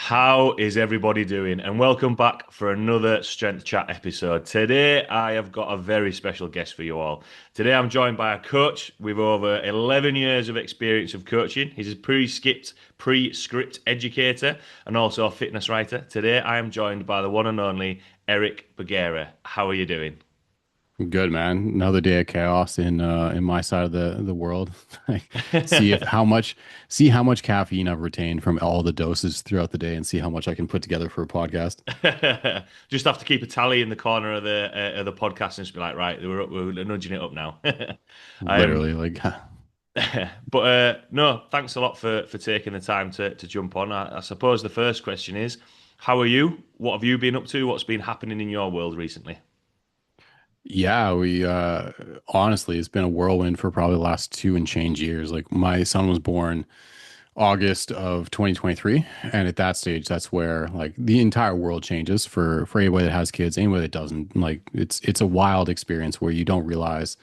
How is everybody doing? And welcome back for another Strength Chat episode. Today, I have got a very special guest for you all. Today, I'm joined by a coach with over 11 years of experience of coaching. He's a pre-script educator and also a fitness writer. Today, I am joined by the one and only Eric Bugera. How are you doing? Good, man. Another day of chaos in my side of the world. Like, see if how much see how much caffeine I've retained from all the doses throughout the day, and see how much I can put together for a podcast. Just have to keep a tally in the corner of the podcast and just be like, right, we're nudging it up now. Um, Literally, like, but no, thanks a lot for taking the time to jump on. I suppose the first question is, how are you? What have you been up to? What's been happening in your world recently? yeah, we honestly, it's been a whirlwind for probably the last two and change years. Like, my son was born August of 2023, and at that stage, that's where like the entire world changes for anybody that has kids, anybody that doesn't. Like, it's a wild experience where you don't realize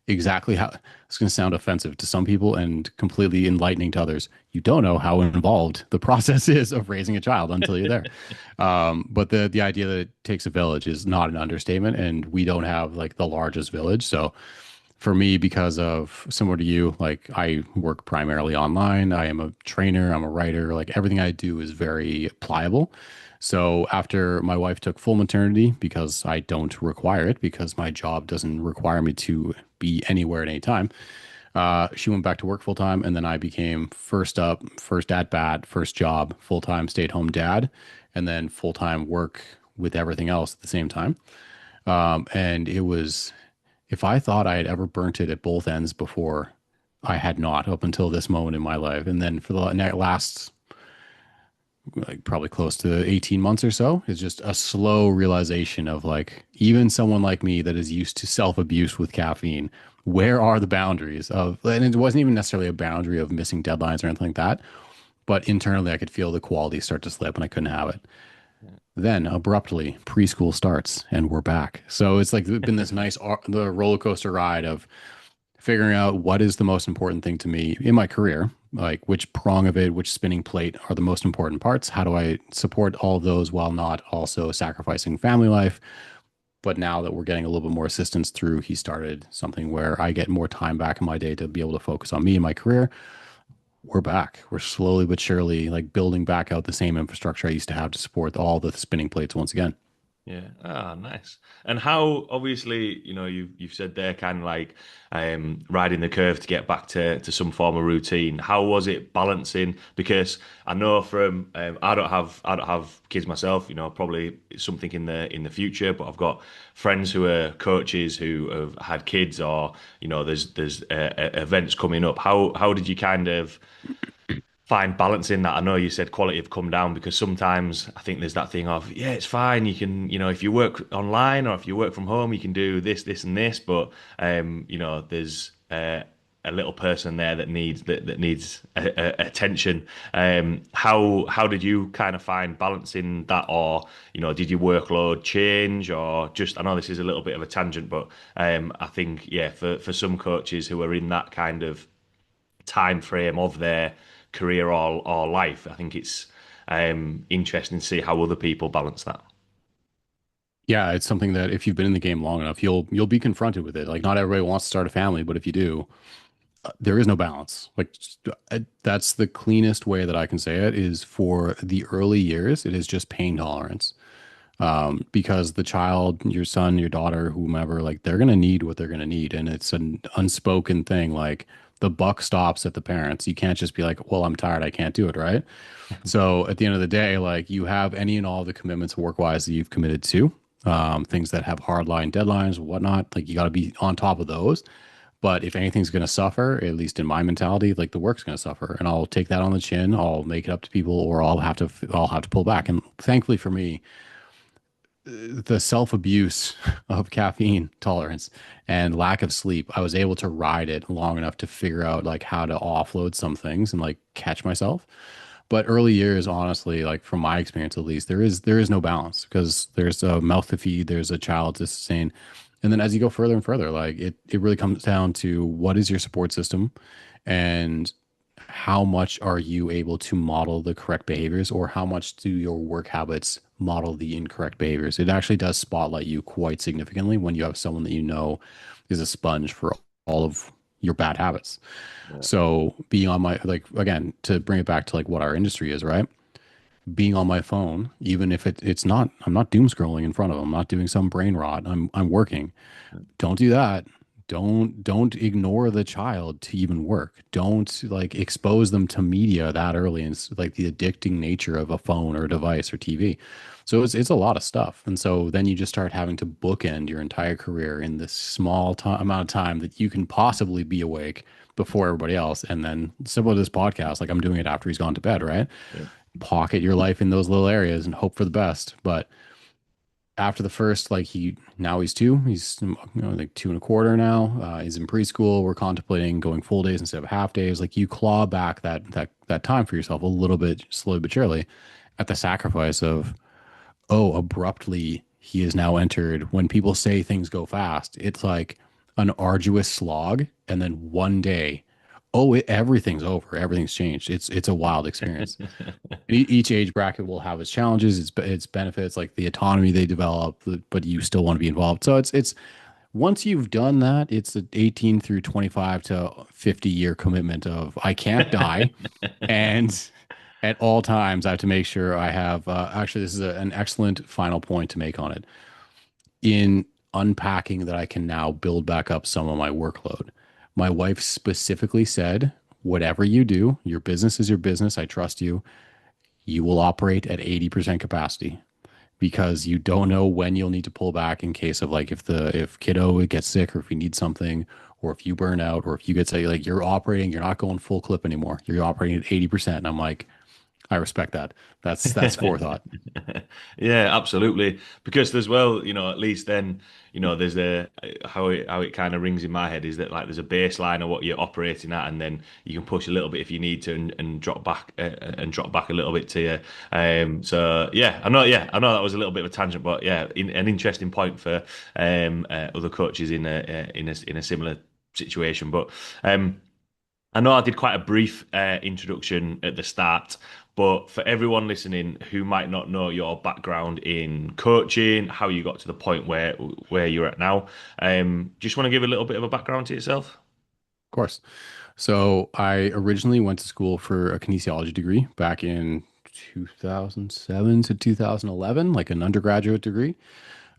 exactly how it's going to sound offensive to some people and completely enlightening to others. You don't know how involved the process is of raising a child until you're there. But the idea that it takes a village is not an understatement, and we don't have like the largest village. So for me, because of similar to you, like I work primarily online. I am a trainer, I'm a writer. Like everything I do is very pliable. So after my wife took full maternity, because I don't require it, because my job doesn't require me to be anywhere at any time, she went back to work full time, and then I became first up, first at bat, first job, full time stay at home dad, and then full time work with everything else at the same time. And it was, if I thought I had ever burnt it at both ends before, I had not up until this moment in my life. And then for the last, like probably close to 18 months or so, is just a slow realization of like, even someone like me that is used to self abuse with caffeine, where are the boundaries of, and it wasn't even necessarily a boundary of missing deadlines or anything like that, but internally I could feel the quality start to slip and I couldn't have it. Then abruptly, preschool starts and we're back. So it's like been this nice the roller coaster ride of figuring out what is the most important thing to me in my career, like which prong of it, which spinning plate are the most important parts. How do I support all of those while not also sacrificing family life? But now that we're getting a little bit more assistance through, he started something where I get more time back in my day to be able to focus on me and my career. We're back. We're slowly but surely like building back out the same infrastructure I used to have to support all the spinning plates once again. Yeah. Ah, nice. And how obviously, you've said there kind of like riding the curve to get back to some form of routine. How was it balancing? Because I know from I don't have kids myself, probably something in the future, but I've got friends who are coaches who have had kids or, there's events coming up. How did you kind of find balance in that? I know you said quality have come down because sometimes I think there's that thing of, yeah, it's fine. You can, if you work online or if you work from home, you can do this, this, and this. But there's a little person there that needs attention. How did you kind of find balance in that, or did your workload change, or just? I know this is a little bit of a tangent, but I think yeah, for some coaches who are in that kind of time frame of their career or life. I think it's interesting to see how other people balance that. Yeah, it's something that if you've been in the game long enough, you'll be confronted with it. Like not everybody wants to start a family, but if you do, there is no balance. Like that's the cleanest way that I can say it is for the early years, it is just pain tolerance. Because the child, your son, your daughter, whomever, like they're gonna need what they're gonna need, and it's an unspoken thing. Like the buck stops at the parents. You can't just be like, "Well, I'm tired, I can't do it," right? So at the end of the day, like you have any and all the commitments work-wise that you've committed to, things that have hard line deadlines, whatnot. Like you got to be on top of those. But if anything's going to suffer, at least in my mentality, like the work's going to suffer, and I'll take that on the chin. I'll make it up to people, or I'll have to pull back. And thankfully for me, the self abuse of caffeine tolerance and lack of sleep, I was able to ride it long enough to figure out like how to offload some things and like catch myself. But early years, honestly, like from my experience at least, there is no balance because there's a mouth to feed, there's a child to sustain. And then as you go further and further, like it really comes down to what is your support system and how much are you able to model the correct behaviors, or how much do your work habits model the incorrect behaviors? It actually does spotlight you quite significantly when you have someone that you know is a sponge for all of your bad habits. Yeah. So being on my, like, again, to bring it back to like what our industry is, right? Being on my phone, even if it's not, I'm not doom scrolling in front of them, I'm not doing some brain rot. I'm working. Don't do that. Don't ignore the child to even work. Don't like expose them to media that early, and like the addicting nature of a phone or a device or TV. So it's a lot of stuff. And so then you just start having to bookend your entire career in this small amount of time that you can possibly be awake before everybody else. And then similar to this podcast, like I'm doing it after he's gone to bed, right? Yeah. Pocket your life in those little areas and hope for the best. But after the first, like he's two, he's like two and a quarter now. He's in preschool. We're contemplating going full days instead of half days. Like you claw back that time for yourself a little bit, slowly but surely, at the sacrifice of, oh, abruptly he is now entered. When people say things go fast, it's like an arduous slog, and then one day, oh, everything's over, everything's changed. It's a wild experience. Each age bracket will have its challenges, its benefits, like the autonomy they develop, but you still want to be involved. So it's once you've done that, it's an 18 through 25 to 50-year commitment of I can't die, and at all times I have to make sure I have. Actually, this is an excellent final point to make on it. In unpacking that, I can now build back up some of my workload. My wife specifically said, "Whatever you do, your business is your business. I trust you. You will operate at 80% capacity because you don't know when you'll need to pull back in case of like if kiddo gets sick, or if you need something, or if you burn out, or if you get say like you're operating, you're not going full clip anymore. You're operating at 80%." And I'm like, I respect that. That's forethought. Yeah, absolutely. Because as well, at least then, there's a how it kind of rings in my head is that like there's a baseline of what you're operating at, and then you can push a little bit if you need to, and drop back a little bit to you. So I know that was a little bit of a tangent, but yeah, an interesting point for other coaches in a similar situation. But I know I did quite a brief introduction at the start, but for everyone listening who might not know your background in coaching, how you got to the point where you're at now, just want to give a little bit of a background to yourself? Of course. So I originally went to school for a kinesiology degree back in 2007 to 2011, like an undergraduate degree.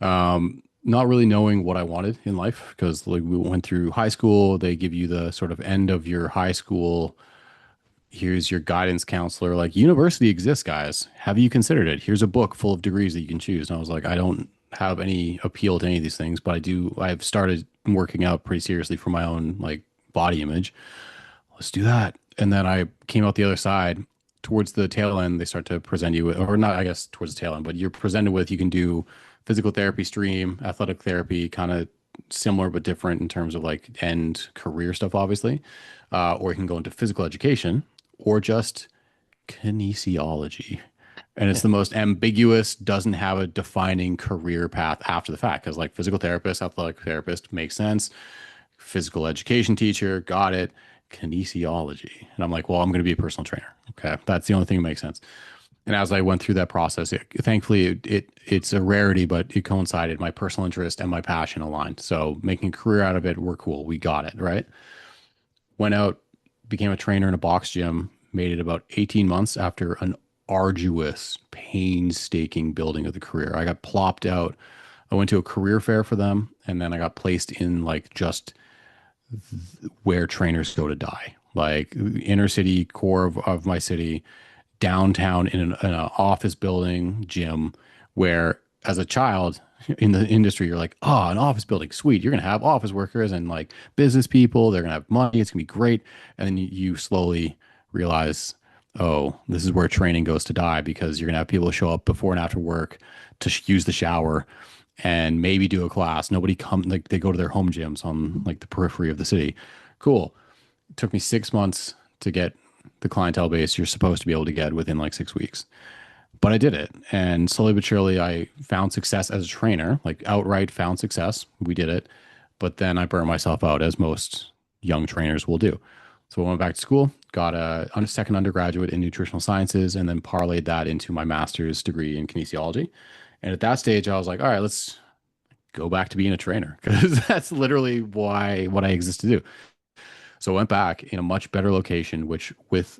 Not really knowing what I wanted in life because like we went through high school, they give you the sort of end of your high school. Here's your guidance counselor. Like university exists, guys. Have you considered it? Here's a book full of degrees that you can choose. And I was like, I don't have any appeal to any of these things, but I do. I've started working out pretty seriously for my own like body image. Let's do that. And then I came out the other side. Towards the tail end, they start to present you with, or not, I guess towards the tail end, but you're presented with, you can do physical therapy stream, athletic therapy, kind of similar but different in terms of like end career stuff, obviously. Or you can go into physical education or just kinesiology. And it's the most ambiguous, doesn't have a defining career path after the fact. Because like physical therapist, athletic therapist makes sense. Physical education teacher, got it. Kinesiology. And I'm like, well, I'm going to be a personal trainer. Okay. That's the only thing that makes sense. And as I went through that process, thankfully it's a rarity, but it coincided. My personal interest and my passion aligned. So making a career out of it, we're cool. We got it. Right. Went out, became a trainer in a box gym, made it about 18 months after an arduous, painstaking building of the career. I got plopped out. I went to a career fair for them, and then I got placed in like just where trainers go to die, like inner city core of my city, downtown in an office building gym, where as a child in the industry, you're like, oh, an office building, sweet. You're going to have office workers and like business people. They're going to have money. It's going to be great. And then you slowly realize, oh, this is where training goes to die because you're going to have people show up before and after work to use the shower and maybe do a class. Nobody come, like they go to their home gyms on like the periphery of the city. Cool. It took me 6 months to get the clientele base you're supposed to be able to get within like 6 weeks. But I did it. And slowly but surely, I found success as a trainer, like outright found success. We did it. But then I burned myself out, as most young trainers will do. So I went back to school, got a second undergraduate in nutritional sciences, and then parlayed that into my master's degree in kinesiology. And at that stage, I was like, all right, let's go back to being a trainer because that's literally why what I exist to do. So I went back in a much better location, which with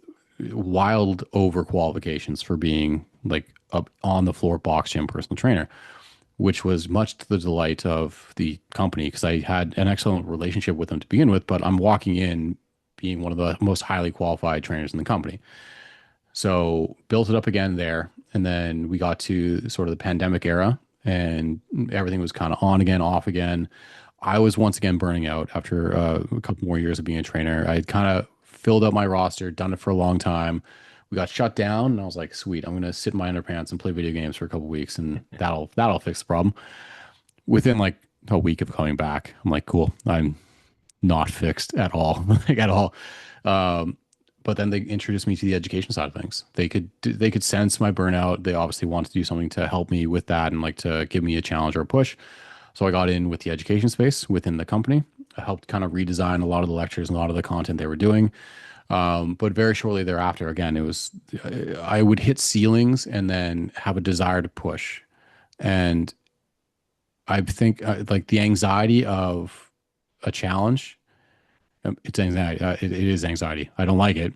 wild overqualifications for being like a on the floor box gym personal trainer, which was much to the delight of the company because I had an excellent relationship with them to begin with. But I'm walking in being one of the most highly qualified trainers in the company. So built it up again there. And then we got to sort of the pandemic era and everything was kind of on again, off again. I was once again burning out after a couple more years of being a trainer. I had kind of filled out my roster, done it for a long time. We got shut down, and I was like, "Sweet, I'm gonna sit in my underpants and play video games for a couple weeks, and that'll fix the problem." Within like a week of coming back, I'm like, "Cool, I'm not fixed at all, like at all." Um, but then they introduced me to the education side of things. They could sense my burnout. They obviously wanted to do something to help me with that and like to give me a challenge or a push. So I got in with the education space within the company. I helped kind of redesign a lot of the lectures and a lot of the content they were doing. But very shortly thereafter, again, it was I would hit ceilings and then have a desire to push. And I think like the anxiety of a challenge, it's anxiety. It is anxiety. I don't like it,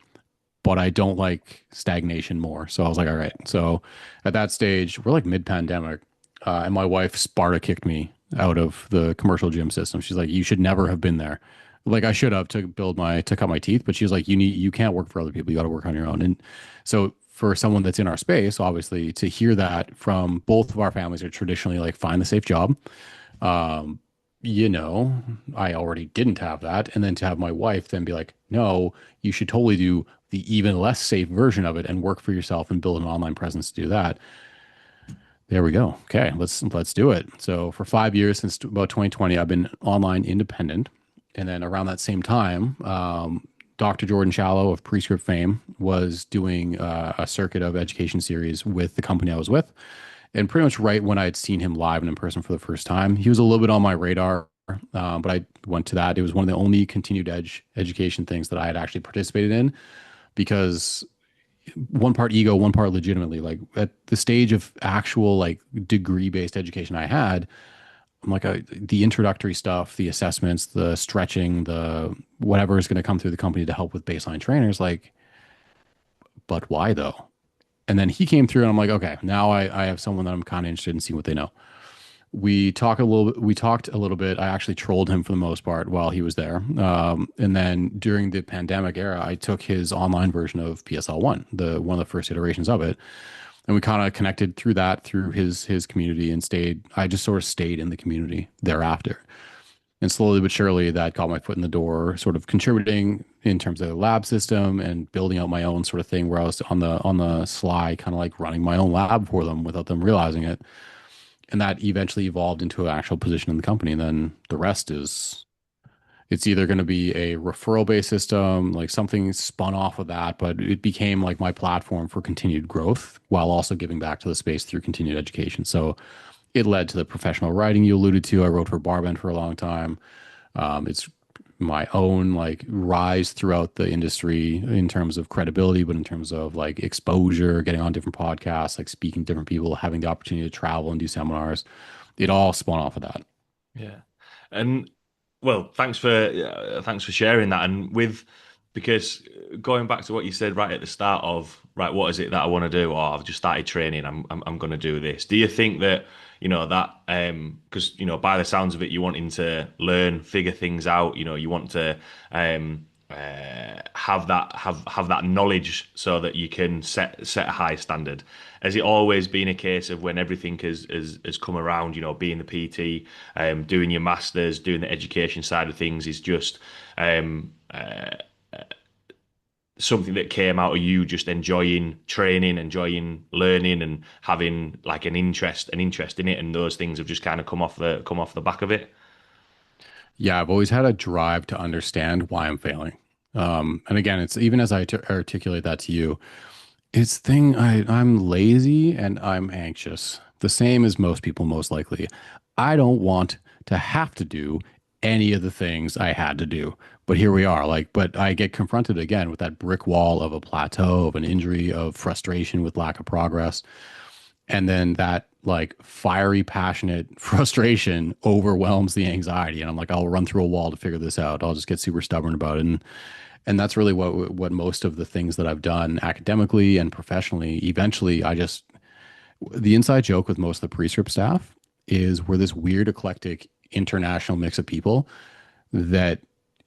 but I don't like stagnation more. So I was like, all right. So at that stage, we're like mid-pandemic, and my wife Sparta kicked me out of the commercial gym system. She's like, you should never have been there. Like I should have to cut my teeth, but she was like, you can't work for other people. You got to work on your own. And so for someone that's in our space, obviously to hear that from both of our families are traditionally like find the safe job. Um, you know, I already didn't have that. And then to have my wife then be like, no, you should totally do the even less safe version of it and work for yourself and build an online presence to do that. There we go. Okay, let's do it. So for 5 years since about 2020, I've been online independent, and then around that same time, Dr. Jordan Shallow of Prescript fame was doing a circuit of education series with the company I was with, and pretty much right when I had seen him live and in person for the first time, he was a little bit on my radar. But I went to that. It was one of the only continued education things that I had actually participated in because one part ego, one part legitimately. Like at the stage of actual like degree based education I had, I'm like the introductory stuff, the assessments, the stretching, the whatever is going to come through the company to help with baseline trainers. Like, but why though? And then he came through, and I'm like, okay, now I have someone that I'm kind of interested in seeing what they know. We talked a little bit. I actually trolled him for the most part while he was there. And then during the pandemic era, I took his online version of PSL1, the one of the first iterations of it, and we kind of connected through that through his community and stayed. I just sort of stayed in the community thereafter. And slowly but surely, that got my foot in the door, sort of contributing in terms of the lab system and building out my own sort of thing where I was on the sly, kind of like running my own lab for them without them realizing it. And that eventually evolved into an actual position in the company. And then the rest is it's either going to be a referral based system, like something spun off of that, but it became like my platform for continued growth while also giving back to the space through continued education. So it led to the professional writing you alluded to. I wrote for Barbend for a long time. It's my own like rise throughout the industry in terms of credibility, but in terms of like exposure, getting on different podcasts, like speaking to different people, having the opportunity to travel and do seminars. It all spun off of that. Yeah. And well, thanks for sharing that. And with because going back to what you said right at the start of right, what is it that I want to do? Oh, I've just started training. I'm going to do this. Do you think that that because by the sounds of it, you're wanting to learn, figure things out. You want to have that knowledge so that you can set a high standard. Has it always been a case of when everything has come around, being the PT, doing your masters, doing the education side of things is just something that came out of you just enjoying training, enjoying learning, and having like an interest in it, and those things have just kind of come off the back of it? Yeah, I've always had a drive to understand why I'm failing. And again, it's even as I articulate that to you, it's thing I'm lazy and I'm anxious. The same as most people, most likely. I don't want to have to do any of the things I had to do. But here we are, like, but I get confronted again with that brick wall of a plateau, of an injury, of frustration with lack of progress. And then that like fiery, passionate frustration overwhelms the anxiety. And I'm like, I'll run through a wall to figure this out. I'll just get super stubborn about it. And that's really what most of the things that I've done academically and professionally, eventually I just the inside joke with most of the prescript staff is we're this weird eclectic international mix of people that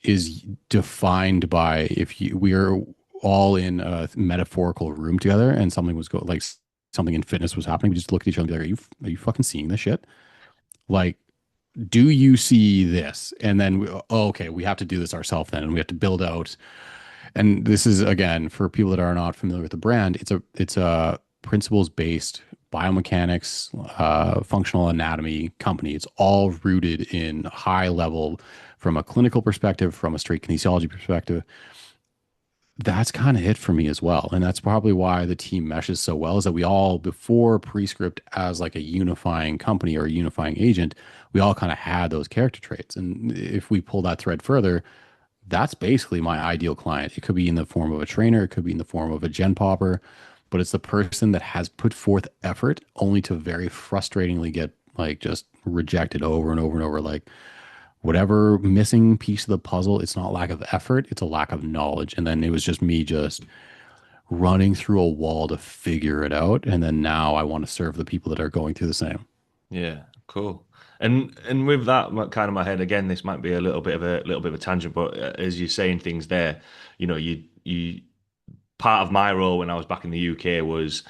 is defined by if you we are all in a metaphorical room together and something was like something in fitness was happening, we just look at each other and be like, are you fucking seeing this shit? Like, do you see this? And then oh, okay, we have to do this ourselves then, and we have to build out. And this is again for people that are not familiar with the brand. It's a principles based biomechanics, functional anatomy company. It's all rooted in high level from a clinical perspective, from a straight kinesiology perspective. That's kind of it for me as well. And that's probably why the team meshes so well is that we all, before Prescript as like a unifying company or a unifying agent, we all kind of had those character traits. And if we pull that thread further, that's basically my ideal client. It could be in the form of a trainer, it could be in the form of a gen popper, but it's the person that has put forth effort only to very frustratingly get like just rejected over and over and over. Like whatever missing piece of the puzzle, it's not lack of effort, it's a lack of knowledge. And then it was just me just running through a wall to figure it out. And then now I want to serve the people that are going through the same. Yeah, cool. And with that kind of my head again, this might be a little bit of a tangent, but as you're saying things there, you part of my role when I was back in the UK was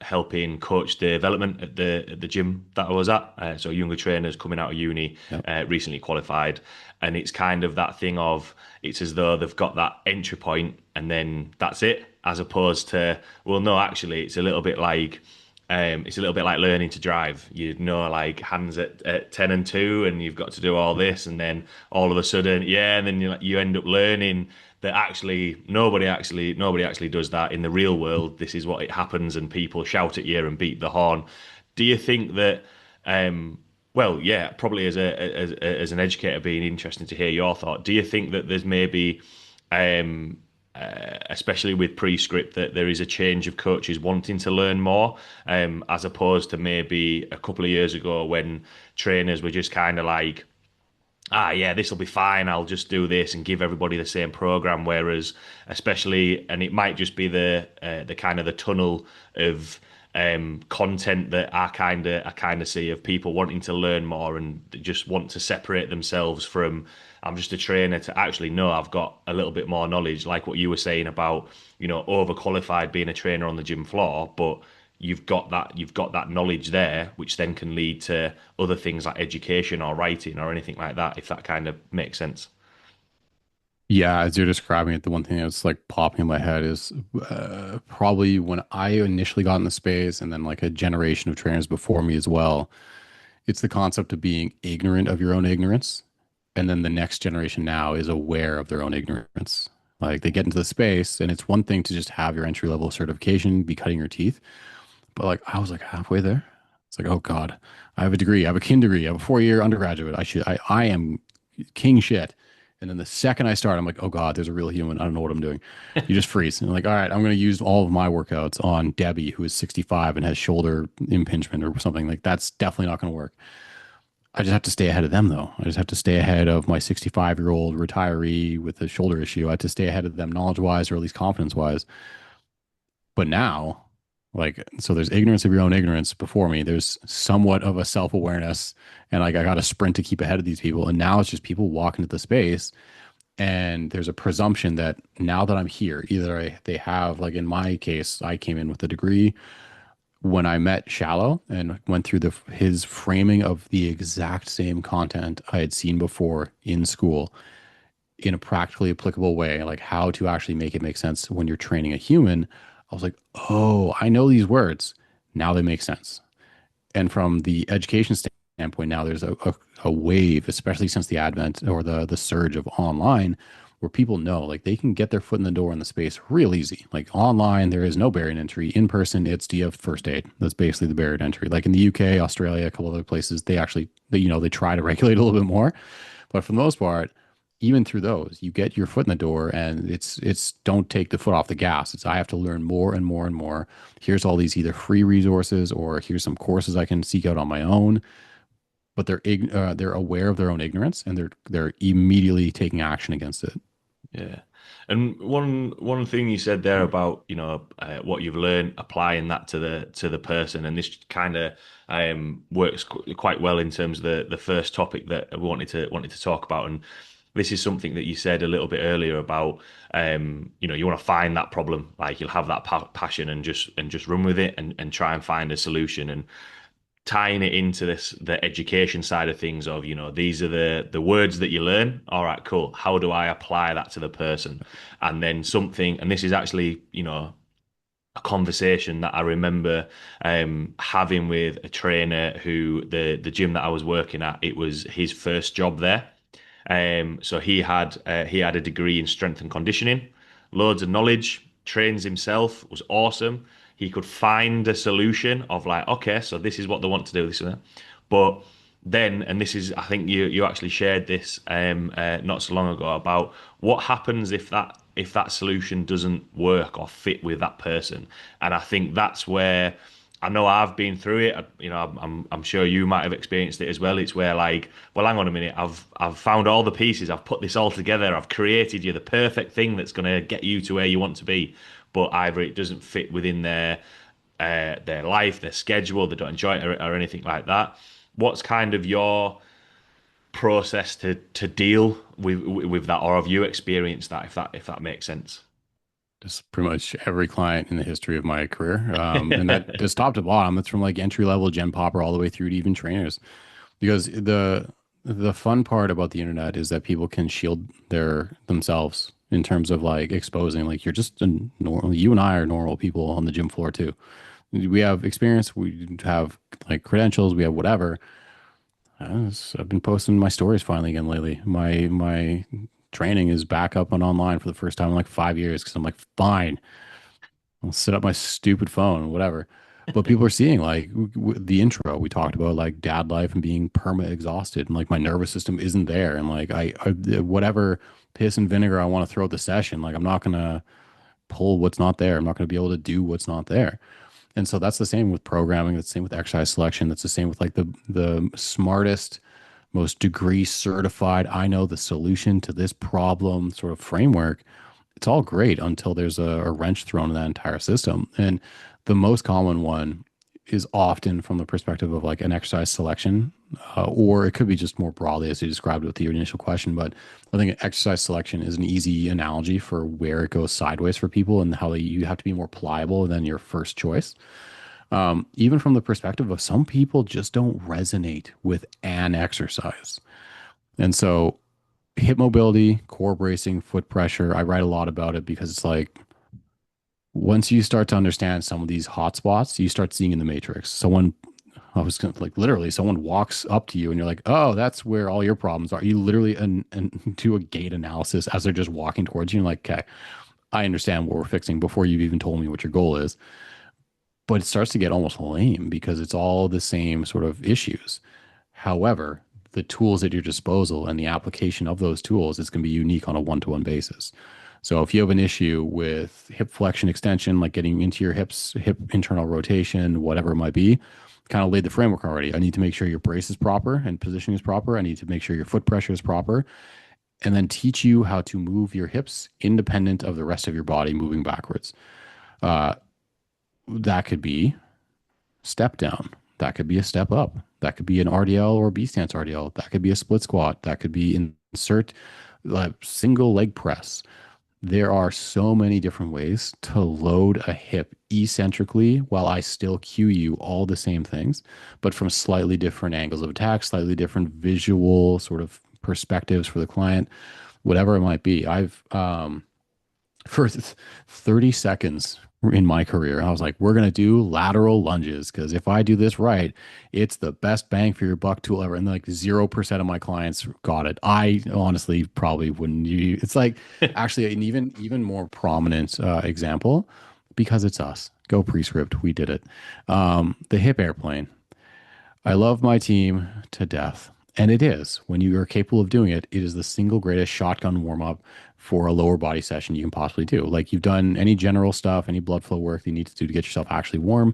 helping coach the development at the gym that I was at. So younger trainers coming out of uni, Yep. recently qualified, and it's kind of that thing of it's as though they've got that entry point and then that's it, as opposed to well, no, actually, it's a little bit like learning to drive. You know, like hands at 10 and 2, and you've got to do all this, and then all of a sudden, yeah, and then you end up learning that actually nobody actually does that in the real world. This is what it happens, and people shout at you and beat the horn. Do you think that? Well, yeah, probably as an educator, being interesting to hear your thought. Do you think that there's maybe especially with prescript, that there is a change of coaches wanting to learn more, as opposed to maybe a couple of years ago when trainers were just kind of like, ah, yeah, this will be fine. I'll just do this and give everybody the same program. Whereas, especially, and it might just be the kind of the tunnel of content that I kind of see of people wanting to learn more and just want to separate themselves from I'm just a trainer to actually no, I've got a little bit more knowledge, like what you were saying about overqualified being a trainer on the gym floor, but you've got that knowledge there, which then can lead to other things like education or writing or anything like that, if that kind of makes sense. Yeah, as you're describing it, the one thing that's like popping in my head is probably when I initially got in the space, and then like a generation of trainers before me as well. It's the concept of being ignorant of your own ignorance. And then the next generation now is aware of their own ignorance. Like they get into the space, and it's one thing to just have your entry level certification, be cutting your teeth. But like I was like halfway there. It's like, oh God, I have a degree, I have a kin degree, I have a 4 year undergraduate. I am king shit. And then the second I start, I'm like, oh God, there's a real human. I don't know what I'm doing. You just freeze. And like, all right, I'm going to use all of my workouts on Debbie, who is 65 and has shoulder impingement or something. Like, that's definitely not going to work. I just have to stay ahead of them, though. I just have to stay ahead of my 65-year-old retiree with a shoulder issue. I have to stay ahead of them knowledge wise or at least confidence wise. But now, like, so there's ignorance of your own ignorance before me. There's somewhat of a self awareness, and like I got to sprint to keep ahead of these people. And now it's just people walking into the space, and there's a presumption that now that I'm here, either they have, like in my case, I came in with a degree. When I met Shallow and went through his framing of the exact same content I had seen before in school in a practically applicable way, like how to actually make it make sense when you're training a human, I was like, oh, I know these words. Now they make sense. And from the education standpoint, now there's a wave, especially since the advent or the surge of online, where people know like they can get their foot in the door in the space real easy. Like online, there is no barrier to entry. In person, it's do you have first aid? That's basically the barrier to entry. Like in the UK, Australia, a couple other places, they actually they try to regulate a little bit more, but for the most part, even through those, you get your foot in the door and it's don't take the foot off the gas. It's I have to learn more and more and more. Here's all these either free resources or here's some courses I can seek out on my own. But they're aware of their own ignorance and they're immediately taking action against it. Yeah. And one thing you said there about, what you've learned, applying that to the person, and this kind of works quite well in terms of the first topic that we wanted to talk about. And this is something that you said a little bit earlier about, you want to find that problem, like you'll have that passion and just run with it and try and find a solution. And tying it into the education side of things of these are the words that you learn. All right, cool, how do I apply that to the person? And then something, and this is actually a conversation that I remember having with a trainer who the gym that I was working at, it was his first job there. So he had a degree in strength and conditioning, loads of knowledge, trains himself, was awesome. He could find a solution of like, okay, so this is what they want to do, this and that. But then, and this is, I think you actually shared this not so long ago about what happens if that solution doesn't work or fit with that person. And I think that's where I know I've been through it. I'm sure you might have experienced it as well. It's where like, well, hang on a minute. I've found all the pieces. I've put this all together. I've created you the perfect thing that's going to get you to where you want to be. But either it doesn't fit within their life, their schedule, they don't enjoy it or anything like that. What's kind of your process to deal with that, or have you experienced that? If that makes sense. Just pretty much every client in the history of my career. And that just top to bottom, it's from like entry level gen popper all the way through to even trainers. Because the fun part about the internet is that people can shield themselves in terms of like exposing like you're just a normal, you and I are normal people on the gym floor too. We have experience, we have like credentials, we have whatever. I've been posting my stories finally again lately. My training is back up and online for the first time in like 5 years because I'm like, fine, I'll set up my stupid phone, whatever. But people are seeing like the intro we talked about, like dad life and being perma exhausted, and like my nervous system isn't there, and like I whatever piss and vinegar I want to throw at the session, like I'm not gonna pull what's not there. I'm not gonna be able to do what's not there. And so that's the same with programming. That's the same with exercise selection. That's the same with like the smartest, most degree certified. I know the solution to this problem sort of framework. It's all great until there's a wrench thrown in that entire system. And the most common one is often from the perspective of like an exercise selection, or it could be just more broadly as you described with your initial question. But I think exercise selection is an easy analogy for where it goes sideways for people and how you have to be more pliable than your first choice. Even from the perspective of some people just don't resonate with an exercise. And so hip mobility, core bracing, foot pressure, I write a lot about it because it's like once you start to understand some of these hot spots, you start seeing in the matrix. I was gonna, like literally, someone walks up to you and you're like, oh, that's where all your problems are. You literally do a gait analysis as they're just walking towards you and like, okay, I understand what we're fixing before you've even told me what your goal is. But it starts to get almost lame because it's all the same sort of issues. However, the tools at your disposal and the application of those tools is going to be unique on a one-to-one basis. So if you have an issue with hip flexion extension, like getting into your hips, hip internal rotation, whatever it might be, kind of laid the framework already. I need to make sure your brace is proper and positioning is proper. I need to make sure your foot pressure is proper, and then teach you how to move your hips independent of the rest of your body moving backwards. Uh, that could be step down. That could be a step up. That could be an RDL or B stance RDL. That could be a split squat. That could be insert single leg press. There are so many different ways to load a hip eccentrically while I still cue you all the same things, but from slightly different angles of attack, slightly different visual sort of perspectives for the client, whatever it might be. I've for 30 seconds in my career, I was like, we're going to do lateral lunges because if I do this right, it's the best bang for your buck tool ever. And like 0% of my clients got it. I honestly probably wouldn't. It's like actually an even more prominent example because it's us. Go Prescript. We did it. The hip airplane. I love my team to death. And it is. When you are capable of doing it, it is the single greatest shotgun warm up for a lower body session you can possibly do. Like you've done any general stuff, any blood flow work that you need to do to get yourself actually warm.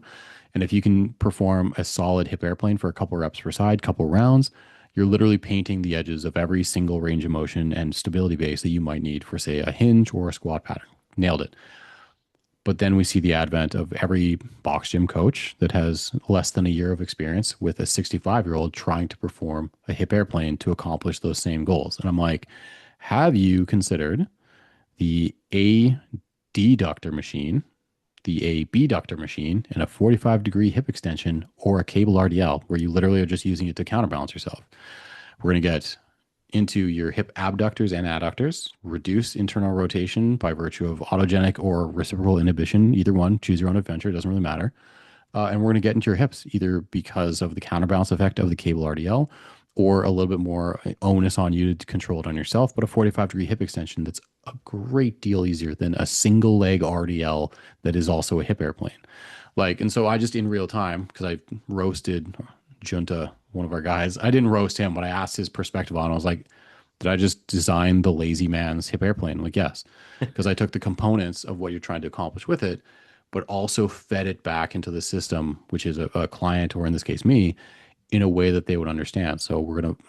And if you can perform a solid hip airplane for a couple reps per side, couple rounds, you're literally painting the edges of every single range of motion and stability base that you might need for, say, a hinge or a squat pattern. Nailed it. But then we see the advent of every box gym coach that has less than a year of experience with a 65-year-old trying to perform a hip airplane to accomplish those same goals. And I'm like, have you considered the adductor machine, the abductor machine, and a 45-degree hip extension or a cable RDL where you literally are just using it to counterbalance yourself? We're going to get into your hip abductors and adductors, reduce internal rotation by virtue of autogenic or reciprocal inhibition, either one, choose your own adventure, it doesn't really matter. And we're going to get into your hips either because of the counterbalance effect of the cable RDL or a little bit more onus on you to control it on yourself, but a 45-degree hip extension that's a great deal easier than a single leg RDL that is also a hip airplane. Like, and so I just in real time, because I roasted Junta, one of our guys, I didn't roast him, but I asked his perspective on it. I was like, did I just design the lazy man's hip airplane? I'm like, yes, because I took the components of what you're trying to accomplish with it, but also fed it back into the system, which is a client, or in this case, me, in a way that they would understand. So we're going to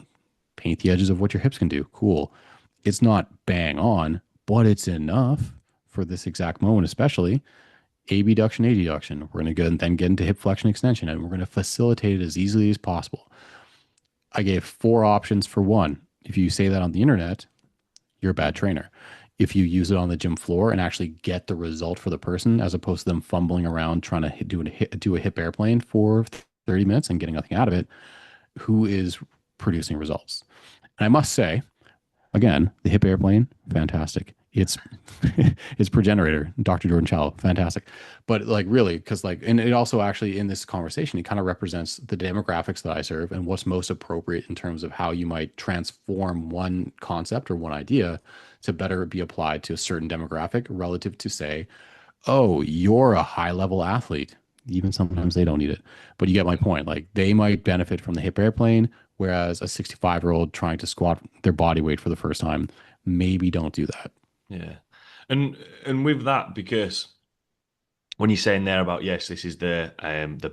paint the edges of what your hips can do. Cool. It's not bang on, but it's enough for this exact moment, especially abduction, adduction. We're going to go and then get into hip flexion extension, and we're going to facilitate it as easily as possible. I gave 4 options for one. If you say that on the internet, you're a bad trainer. If you use it on the gym floor and actually get the result for the person, as opposed to them fumbling around trying to do a hip airplane for 30 minutes and getting nothing out of it, who is producing results? And I must say, again, the hip airplane, fantastic. It's its progenitor, Dr. Jordan Chow, fantastic. But like really, because like, and it also actually in this conversation, it kind of represents the demographics that I serve and what's most appropriate in terms of how you might transform one concept or one idea to better be applied to a certain demographic relative to say, oh, you're a high level athlete. Even sometimes they don't need it. But you get my point. Like they might benefit from the hip airplane, whereas a 65-year-old trying to squat their body weight for the first time maybe don't do that. Yeah. And with that, because when you're saying there about yes, this is the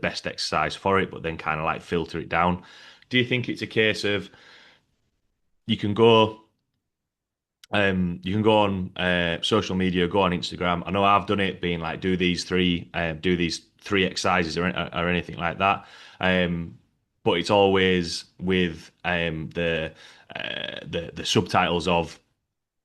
best exercise for it, but then kind of like filter it down, do you think it's a case of you can go you can go on social media, go on Instagram. I know I've done it, being like, do these three exercises or anything like that. But it's always with the subtitles of,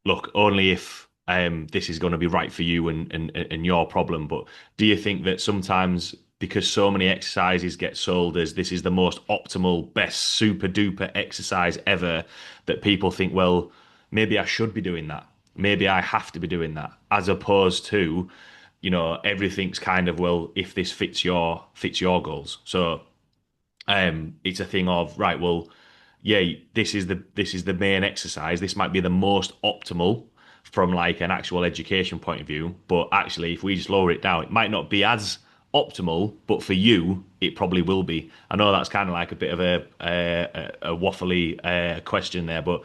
look, only if this is going to be right for you and your problem. But do you think that sometimes because so many exercises get sold as this is the most optimal, best, super duper exercise ever, that people think, well, maybe I should be doing that. Maybe I have to be doing that, as opposed to, everything's kind of, well, if this fits your goals. So it's a thing of, right, well, yeah, this is the main exercise. This might be the most optimal from like an actual education point of view, but actually, if we just lower it down, it might not be as optimal, but for you, it probably will be. I know that's kind of like a bit of a waffly question there, but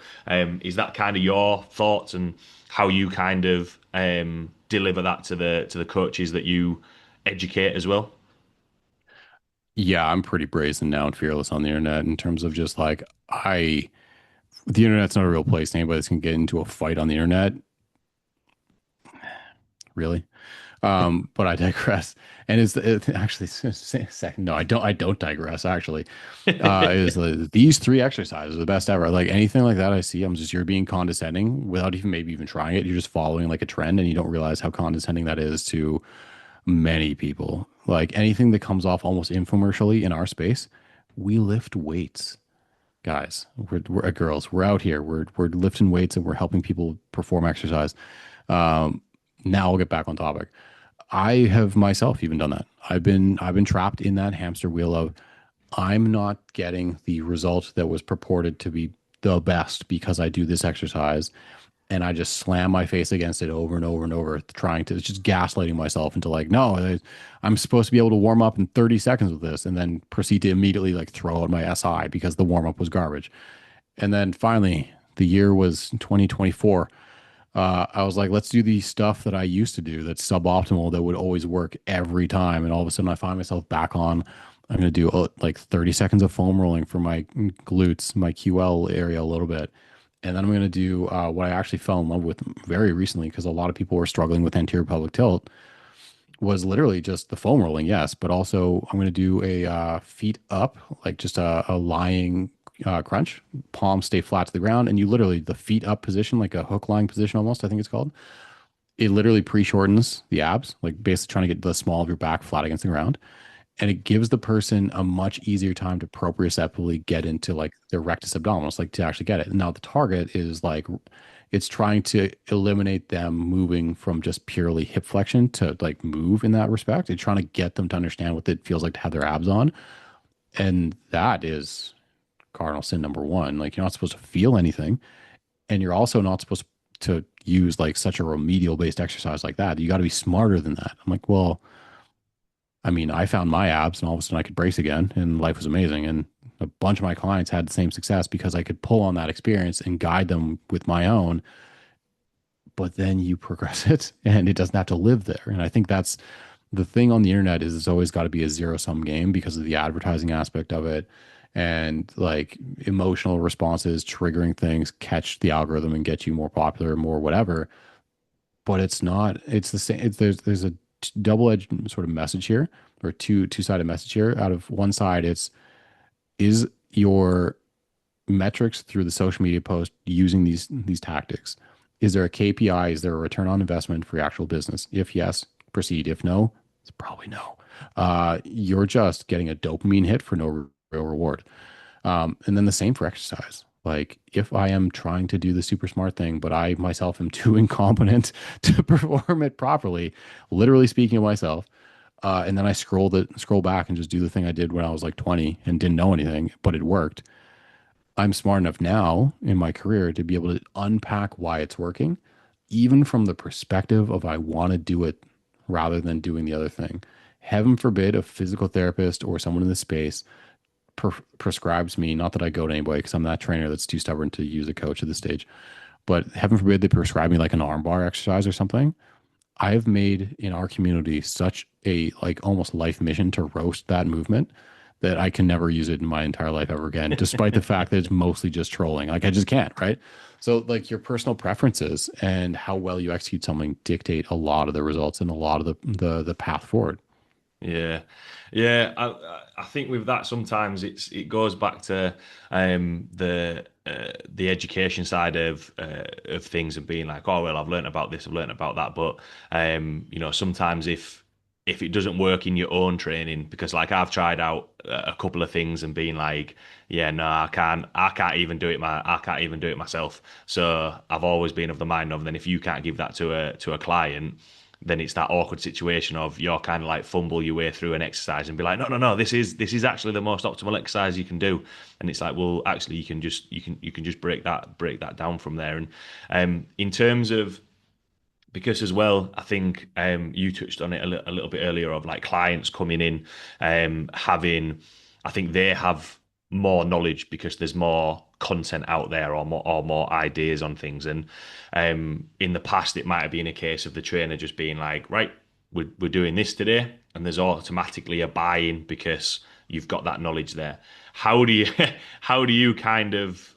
is that kind of your thoughts and how you kind of deliver that to the coaches that you educate as well? Yeah, I'm pretty brazen now and fearless on the internet in terms of just like the internet's not a real place. Anybody that's gonna get into a fight on the internet, really. But I digress. And actually second? No, I don't. I don't digress. Actually, is these 3 exercises are the best ever? Like anything like that I see, you're being condescending without even maybe even trying it. You're just following like a trend, and you don't realize how condescending that is to many people. Like anything that comes off almost infomercially in our space, we lift weights, guys. We're girls. We're out here. We're lifting weights and we're helping people perform exercise. Um, Now I'll get back on topic. I have myself even done that. I've been trapped in that hamster wheel of I'm not getting the result that was purported to be the best because I do this exercise, and I just slam my face against it over and over and over, trying to, it's just gaslighting myself into like, no, I'm supposed to be able to warm up in 30 seconds with this, and then proceed to immediately like throw out my SI because the warm up was garbage. And then finally, the year was 2024. I was like, let's do the stuff that I used to do that's suboptimal that would always work every time. And all of a sudden, I find myself back on. I'm going to do like 30 seconds of foam rolling for my glutes, my QL area a little bit. And then I'm going to do what I actually fell in love with very recently because a lot of people were struggling with anterior pelvic tilt was literally just the foam rolling, yes, but also I'm going to do a feet up, like just a lying crunch. Palms stay flat to the ground, and you literally the feet up position, like a hook lying position almost, I think it's called. It literally pre-shortens the abs, like basically trying to get the small of your back flat against the ground, and it gives the person a much easier time to proprioceptively get into like their rectus abdominis, like to actually get it. And now the target is like it's trying to eliminate them moving from just purely hip flexion to like move in that respect. It's trying to get them to understand what it feels like to have their abs on. And that is cardinal sin number one. Like you're not supposed to feel anything. And you're also not supposed to use like such a remedial based exercise like that. You got to be smarter than that. I'm like, well, I mean, I found my abs and all of a sudden I could brace again and life was amazing. And a bunch of my clients had the same success because I could pull on that experience and guide them with my own, but then you progress it and it doesn't have to live there. And I think that's the thing on the internet is it's always got to be a zero sum game because of the advertising aspect of it and like emotional responses, triggering things, catch the algorithm and get you more popular, more whatever. But it's not, it's the same. There's a double edged sort of message here or two-sided message here. Out of one side, is your metrics through the social media post using these tactics? Is there a KPI? Is there a return on investment for your actual business? If yes, proceed. If no, it's probably no. You're just getting a dopamine hit for no real reward. And then the same for exercise. Like if I am trying to do the super smart thing, but I myself am too incompetent to perform it properly, literally speaking of myself, and then I scroll back and just do the thing I did when I was like 20 and didn't know anything, but it worked. I'm smart enough now in my career to be able to unpack why it's working, even from the perspective of I want to do it rather than doing the other thing. Heaven forbid a physical therapist or someone in the space prescribes me, not that I go to anybody because I'm that trainer that's too stubborn to use a coach at this stage, but heaven forbid they prescribe me like an armbar exercise or something. I've made in our community such a like almost life mission to roast that movement that I can never use it in my entire life ever again, despite the fact that it's mostly just trolling. Like I just can't, right? So like your personal preferences and how well you execute something dictate a lot of the results and a lot of the path forward. Yeah, yeah. I think with that sometimes it goes back to the education side of things and being like, oh well, I've learned about this, I've learned about that, but sometimes if it doesn't work in your own training, because like I've tried out a couple of things and been like, yeah, no, I can't even do it I can't even do it myself. So I've always been of the mind of then if you can't give that to a client then it's that awkward situation of you're kind of like fumble your way through an exercise and be like, no, no, no, this is actually the most optimal exercise you can do, and it's like, well, actually, you can just break that down from there, and in terms of because as well, I think you touched on it a little bit earlier of like clients coming in, having, I think they have more knowledge because there's more content out there or more ideas on things. And in the past, it might have been a case of the trainer just being like, right, we're doing this today, and there's automatically a buy-in because you've got that knowledge there. How do you how do you kind of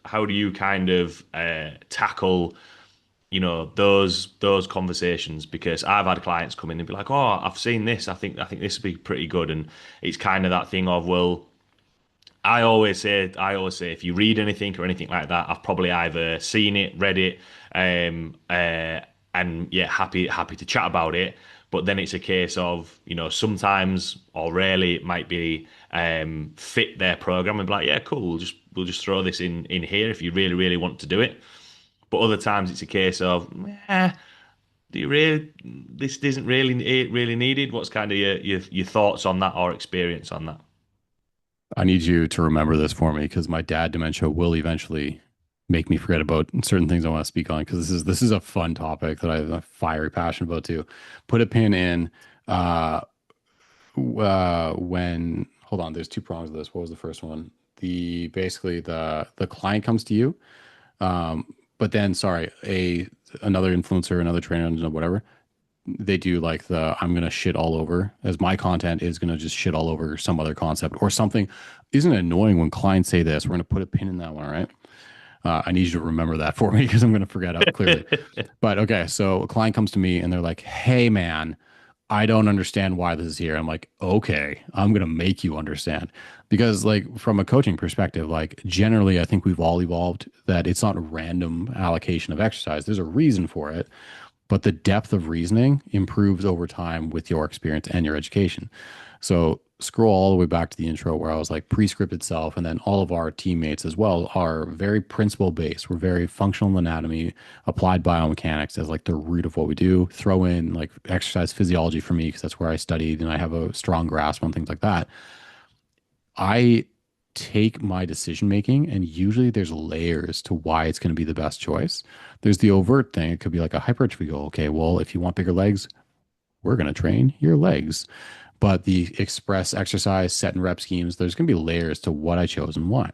tackle those conversations because I've had clients come in and be like, "Oh, I've seen this. I think this would be pretty good." And it's kind of that thing of, well, I always say if you read anything or anything like that, I've probably either seen it, read it, and yeah, happy to chat about it. But then it's a case of, sometimes or rarely it might be fit their program and be like, yeah, cool, we'll just throw this in here if you really, really want to do it. But other times it's a case of, do you really? This isn't really needed. What's kind of your thoughts on that or experience on that? I need you to remember this for me because my dad dementia will eventually make me forget about certain things I want to speak on because this is a fun topic that I have a fiery passion about too. Put a pin in when hold on, there's two prongs of this. What was the first one? the basically the client comes to you, but then sorry, a another influencer, another trainer, whatever, they do like the I'm gonna shit all over as my content is gonna just shit all over some other concept or something. Isn't it annoying when clients say this? We're gonna put a pin in that one, all right? I need you to remember that for me because I'm gonna forget out clearly. But okay, so a client comes to me and they're like, "Hey, man, I don't understand why this is here." I'm like, "Okay, I'm gonna make you understand." Because like from a coaching perspective, like generally, I think we've all evolved that it's not a random allocation of exercise. There's a reason for it, but the depth of reasoning improves over time with your experience and your education. So scroll all the way back to the intro where I was like pre-scripted self, and then all of our teammates as well are very principle based. We're very functional anatomy, applied biomechanics as like the root of what we do. Throw in like exercise physiology for me because that's where I studied and I have a strong grasp on things like that. I take my decision making, and usually there's layers to why it's going to be the best choice. There's the overt thing. It could be like a hypertrophy goal. Okay, well, if you want bigger legs, we're going to train your legs. But the express exercise set and rep schemes, there's going to be layers to what I chose and why.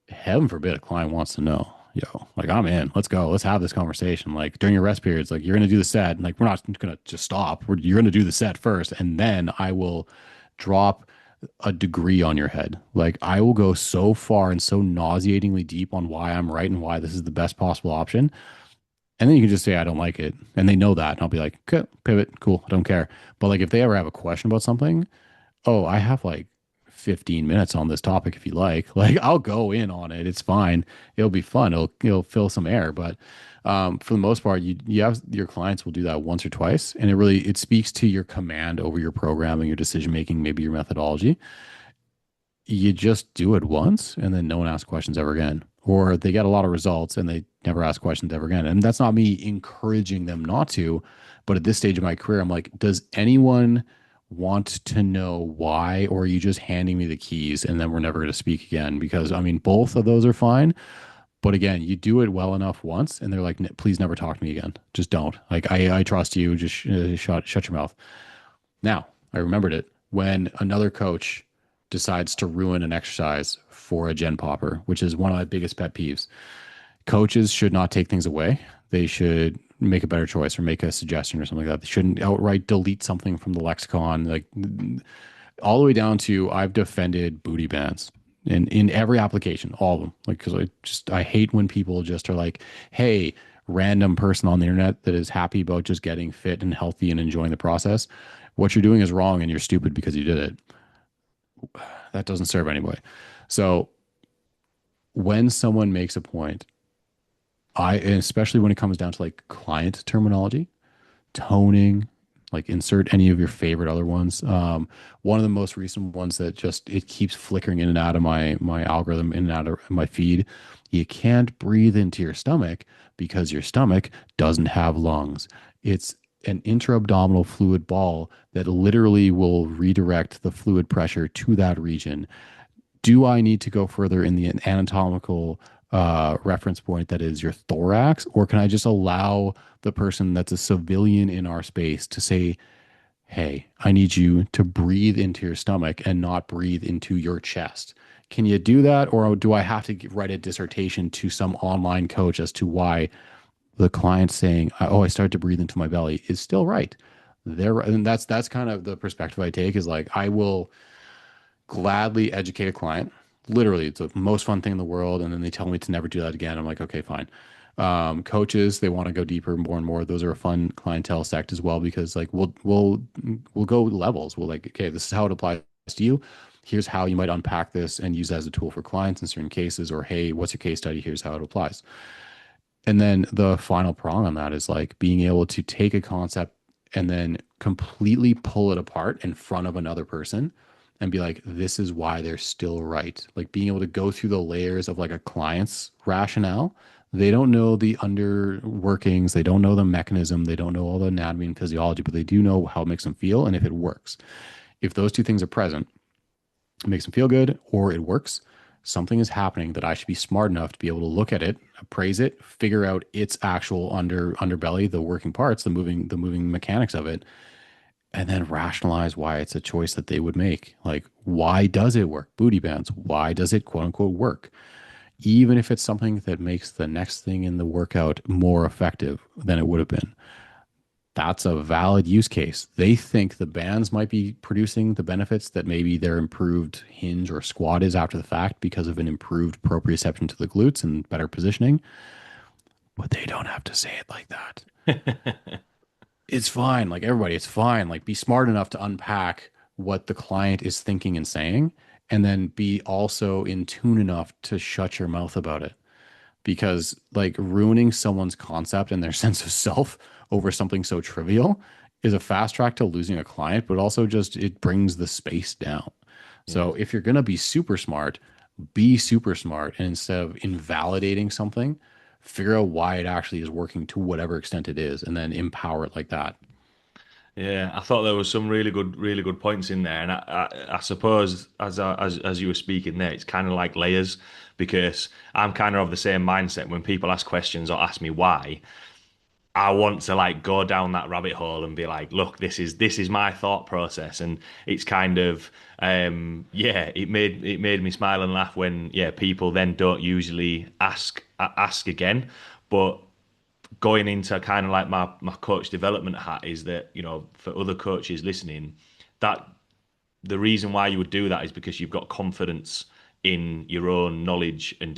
Heaven forbid a client wants to know, yo, like I'm in, let's go, let's have this conversation. Like during your rest periods, like you're going to do the set. And like we're not going to just stop. You're going to do the set first. And then I will drop a degree on your head. Like I will go so far and so nauseatingly deep on why I'm right and why this is the best possible option. And then you can just say, I don't like it. And they know that. And I'll be like, okay, pivot, cool, I don't care. But like if they ever have a question about something, oh, I have like 15 minutes on this topic if you like. Like I'll go in on it. It's fine. It'll be fun. It'll fill some air. But for the most part, you have your clients will do that once or twice. And it speaks to your command over your programming, your decision making, maybe your methodology. You just do it once and then no one asks questions ever again. Or they get a lot of results and they never ask questions ever again. And that's not me encouraging them not to. But at this stage of my career, I'm like, does anyone want to know why? Or are you just handing me the keys and then we're never going to speak again? Because I mean, both of those are fine. But again, you do it well enough once and they're like, please never talk to me again. Just don't. Like, I trust you. Just shut your mouth. Now, I remembered it when another coach decides to ruin an exercise for a gen popper, which is one of my biggest pet peeves. Coaches should not take things away. They should make a better choice or make a suggestion or something like that. They shouldn't outright delete something from the lexicon, like all the way down to I've defended booty bands in every application, all of them. Like, because I hate when people just are like, hey, random person on the internet that is happy about just getting fit and healthy and enjoying the process. What you're doing is wrong and you're stupid because you did it. That doesn't serve anybody. So when someone makes a point, especially when it comes down to like client terminology, toning, like insert any of your favorite other ones. One of the most recent ones that just it keeps flickering in and out of my algorithm, in and out of my feed. You can't breathe into your stomach because your stomach doesn't have lungs. It's an intra-abdominal fluid ball that literally will redirect the fluid pressure to that region. Do I need to go further in the anatomical reference point that is your thorax, or can I just allow the person that's a civilian in our space to say, hey, I need you to breathe into your stomach and not breathe into your chest? Can you do that? Or do I have to write a dissertation to some online coach as to why the client saying, oh, I start to breathe into my belly is still right? There, and that's kind of the perspective I take is like, I will gladly educate a client. Literally, it's the most fun thing in the world. And then they tell me to never do that again. I'm like, okay, fine. Coaches, they want to go deeper more and more. Those are a fun clientele sect as well because like we'll go levels. We'll like, okay, this is how it applies to you. Here's how you might unpack this and use it as a tool for clients in certain cases. Or hey, what's your case study? Here's how it applies. And then the final prong on that is like being able to take a concept and then completely pull it apart in front of another person and be like, this is why they're still right. Like being able to go through the layers of like a client's rationale. They don't know the under workings, they don't know the mechanism, they don't know all the anatomy and physiology, but they do know how it makes them feel and if it works. If those two things are present, it makes them feel good or it works, something is happening that I should be smart enough to be able to look at it, appraise it, figure out its actual underbelly, the working parts, the moving mechanics of it, and then rationalize why it's a choice that they would make. Like, why does it work? Booty bands. Why does it quote unquote work? Even if it's something that makes the next thing in the workout more effective than it would have been, that's a valid use case. They think the bands might be producing the benefits that maybe their improved hinge or squat is after the fact because of an improved proprioception to the glutes and better positioning, but they don't have to say it like that. It's fine. Like everybody, it's fine. Like be smart enough to unpack what the client is thinking and saying, and then be also in tune enough to shut your mouth about it. Because like ruining someone's concept and their sense of self over something so trivial is a fast track to losing a client, but also just it brings the space down. Yeah. So if you're gonna be super smart, and instead of invalidating something, figure out why it actually is working to whatever extent it is, and then empower it like that. Yeah, I thought there was some really good points in there, and I suppose as you were speaking there, it's kind of like layers because I'm kind of the same mindset. When people ask questions or ask me why, I want to like go down that rabbit hole and be like, look, this is my thought process, and it's kind of yeah, it made me smile and laugh when yeah people then don't usually ask again, but going into kind of like my coach development hat is that for other coaches listening that the reason why you would do that is because you've got confidence in your own knowledge and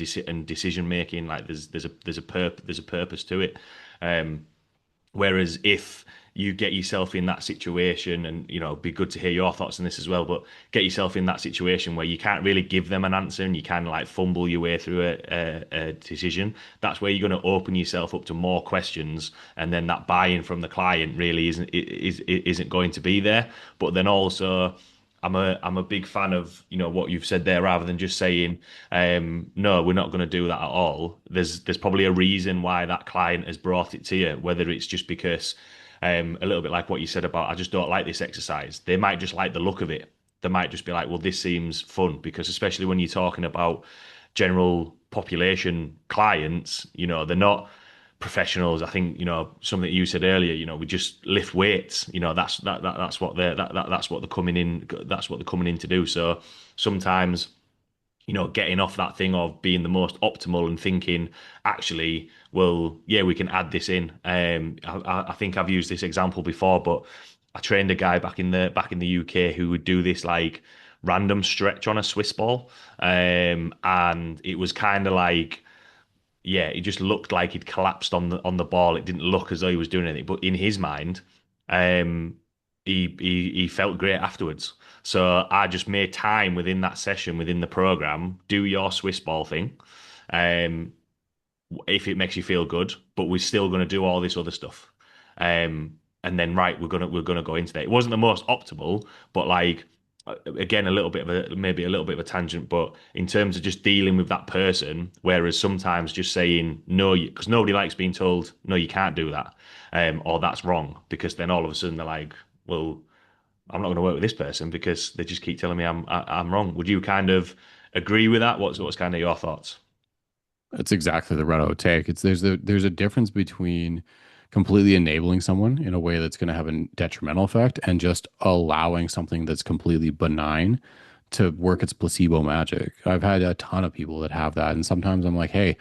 decision making like there's a purpose to it. Whereas if you get yourself in that situation, and it'd be good to hear your thoughts on this as well, but get yourself in that situation where you can't really give them an answer and you kind of like fumble your way through a decision, that's where you're going to open yourself up to more questions, and then that buy-in from the client really isn't going to be there. But then also I'm a big fan of what you've said there. Rather than just saying no, we're not going to do that at all. There's probably a reason why that client has brought it to you. Whether it's just because a little bit like what you said about I just don't like this exercise. They might just like the look of it. They might just be like, well, this seems fun because especially when you're talking about general population clients, they're not professionals. I think something that you said earlier. We just lift weights. That's what that's what they're coming in. That's what they're coming in to do. So sometimes getting off that thing of being the most optimal and thinking, actually, well, yeah, we can add this in. I think I've used this example before, but I trained a guy back in the UK who would do this like random stretch on a Swiss ball, and it was kind of like yeah, it just looked like he'd collapsed on the ball. It didn't look as though he was doing anything, but in his mind, um, he felt great afterwards. So I just made time within that session within the program. Do your Swiss ball thing, um, if it makes you feel good, but we're still going to do all this other stuff. And then right, we're gonna go into that. It wasn't the most optimal, but like again, a little bit of a maybe a little bit of a tangent, but in terms of just dealing with that person, whereas sometimes just saying no, because nobody likes being told no, you can't do that, or that's wrong, because then all of a sudden they're like, well, I'm not going to work with this person because they just keep telling me I'm wrong. Would you kind of agree with that? What's kind of your thoughts? That's exactly the route I would take. It's there's a difference between completely enabling someone in a way that's going to have a detrimental effect and just allowing something that's completely benign to work its placebo magic. I've had a ton of people that have that, and sometimes I'm like, hey,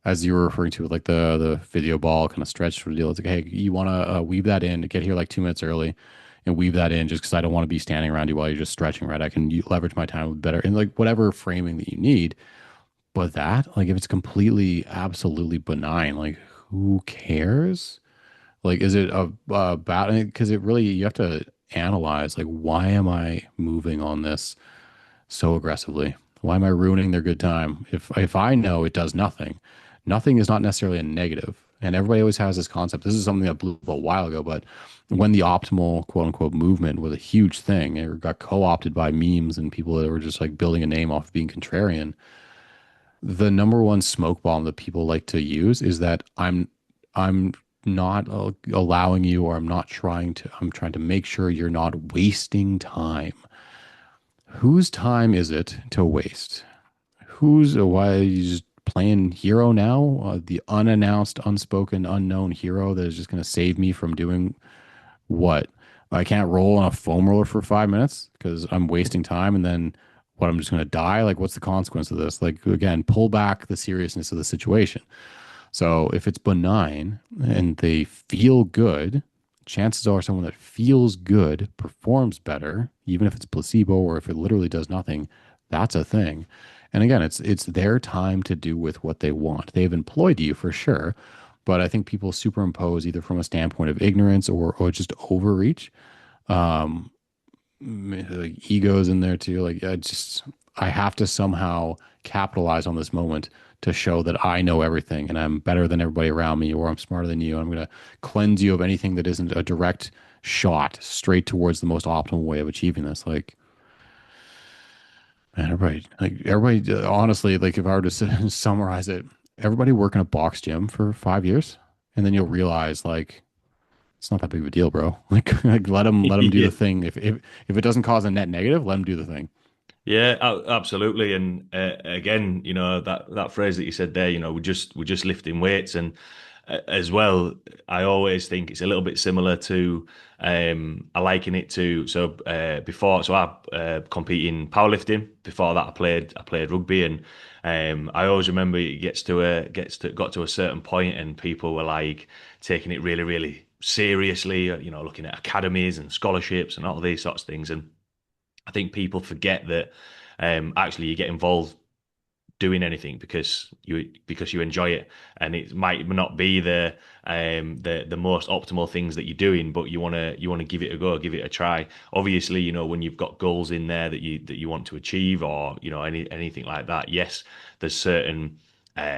as you were referring to, like the video ball kind of stretch for the deal. It's like, hey, you want to weave that in, get here like 2 minutes early, and weave that in just because I don't want to be standing around you while you're just stretching. Right, I can leverage my time better, and like whatever framing that you need. But that, like, if it's completely, absolutely benign, like, who cares? Like, is it a bad? Because it really, you have to analyze, like, why am I moving on this so aggressively? Why am I ruining their good time? If I know it does nothing, nothing is not necessarily a negative. And everybody always has this concept. This is something that blew up a while ago, but when the optimal quote unquote movement was a huge thing, it got co-opted by memes and people that were just like building a name off of being contrarian. The number one smoke bomb that people like to use is that I'm not allowing you, or I'm trying to make sure you're not wasting time. Whose time is it to waste? Why are you just playing hero now? The unannounced, unspoken, unknown hero that is just going to save me from doing what? I can't roll on a foam roller for 5 minutes because I'm wasting time. And then what, I'm just going to die? Like, what's the consequence of this? Like, again, pull back the seriousness of the situation. So if it's benign and they feel good, chances are someone that feels good performs better, even if it's placebo or if it literally does nothing. That's a thing. And again, it's their time to do with what they want. They've employed you for sure, but I think people superimpose either from a standpoint of ignorance or just overreach. Um, like egos in there too. Like I have to somehow capitalize on this moment to show that I know everything and I'm better than everybody around me, or I'm smarter than you. I'm going to cleanse you of anything that isn't a direct shot straight towards the most optimal way of achieving this. Like, man, everybody, honestly, like if I were to summarize it, everybody work in a box gym for 5 years, and then you'll realize like it's not that big of a deal, bro. Like let them do Yeah. the thing. If it doesn't cause a net negative, let them do the thing. Yeah, absolutely. And again, that phrase that you said there, we're just lifting weights, and as well, I always think it's a little bit similar to I liken it to before. So I compete in powerlifting. Before that, I played rugby, and I always remember it got to a certain point, and people were like taking it really, really seriously. Looking at academies and scholarships and all these sorts of things, and I think people forget that actually you get involved doing anything because you enjoy it, and it might not be the most optimal things that you're doing, but you want to give it a go, give it a try. Obviously, when you've got goals in there that you want to achieve, or anything like that, yes, there's certain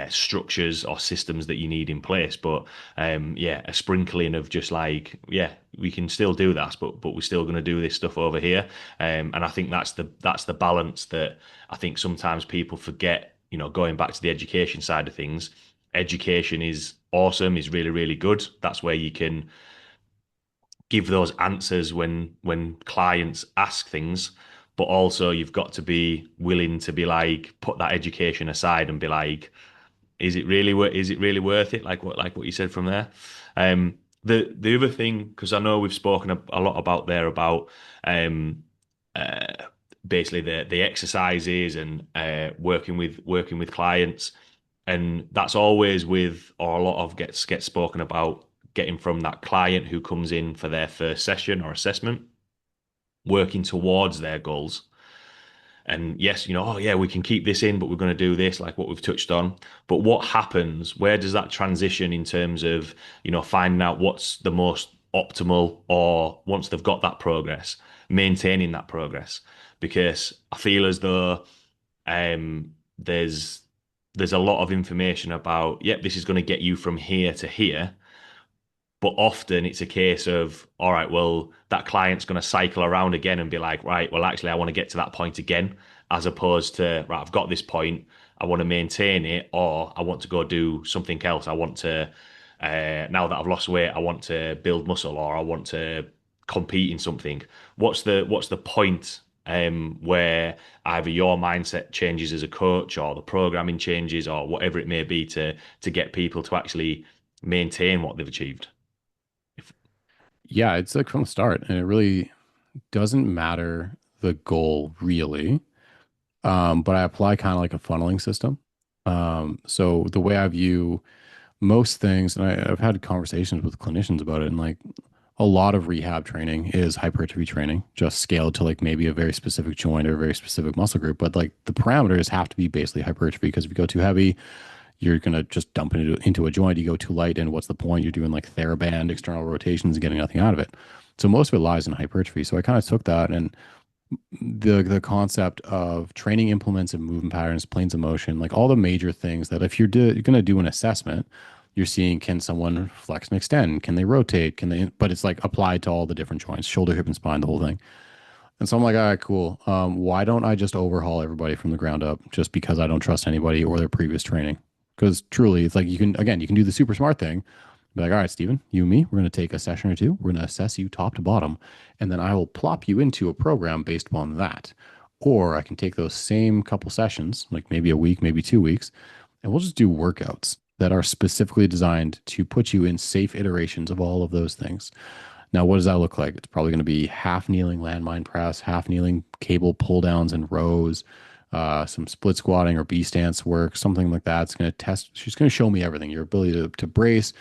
structures or systems that you need in place, but yeah, a sprinkling of just like, yeah, we can still do that, but we're still going to do this stuff over here. And I think that's the balance that I think sometimes people forget. Going back to the education side of things, education is awesome, is really, really good. That's where you can give those answers when clients ask things, but also you've got to be willing to be like put that education aside and be like, is it really worth it? Like what you said from there. The other thing, because I know we've spoken a lot about um, uh, basically the exercises and working with clients, and that's always with, or a lot of gets spoken about getting from that client who comes in for their first session or assessment, working towards their goals. And yes, oh yeah, we can keep this in, but we're going to do this, like what we've touched on. But what happens? Where does that transition in terms of, finding out what's the most optimal, or once they've got that progress, maintaining that progress? Because I feel as though there's a lot of information about, yep, this is going to get you from here to here, but often it's a case of, all right, well, that client's going to cycle around again and be like, right, well, actually, I want to get to that point again, as opposed to, right, I've got this point, I want to maintain it, or I want to go do something else. I want to, now that I've lost weight, I want to build muscle, or I want to compete in something. What's the point where either your mindset changes as a coach, or the programming changes, or whatever it may be, to get people to actually maintain what they've achieved? Yeah, it's like from the start, and it really doesn't matter the goal really. But I apply kind of like a funneling system. So the way I view most things, and I've had conversations with clinicians about it, and like a lot of rehab training is hypertrophy training, just scaled to like maybe a very specific joint or a very specific muscle group. But like the parameters have to be basically hypertrophy, because if you go too heavy, you're gonna just dump it into a joint. You go too light, and what's the point? You're doing like TheraBand external rotations and getting nothing out of it. So most of it lies in hypertrophy. So I kind of took that, and the concept of training implements and movement patterns, planes of motion, like all the major things that if you're going to do an assessment, you're seeing, can someone flex and extend? Can they rotate? Can they? But it's like applied to all the different joints, shoulder, hip, and spine, the whole thing. And so I'm like, all right, cool. Why don't I just overhaul everybody from the ground up just because I don't trust anybody or their previous training? Because truly, it's like you can do the super smart thing. Be like, all right, Steven, you and me, we're going to take a session or two. We're going to assess you top to bottom. And then I will plop you into a program based upon that. Or I can take those same couple sessions, like maybe a week, maybe 2 weeks, and we'll just do workouts that are specifically designed to put you in safe iterations of all of those things. Now, what does that look like? It's probably going to be half kneeling landmine press, half kneeling cable pull downs and rows, some split squatting or B stance work, something like that. It's going to test, she's going to show me everything, your ability to brace,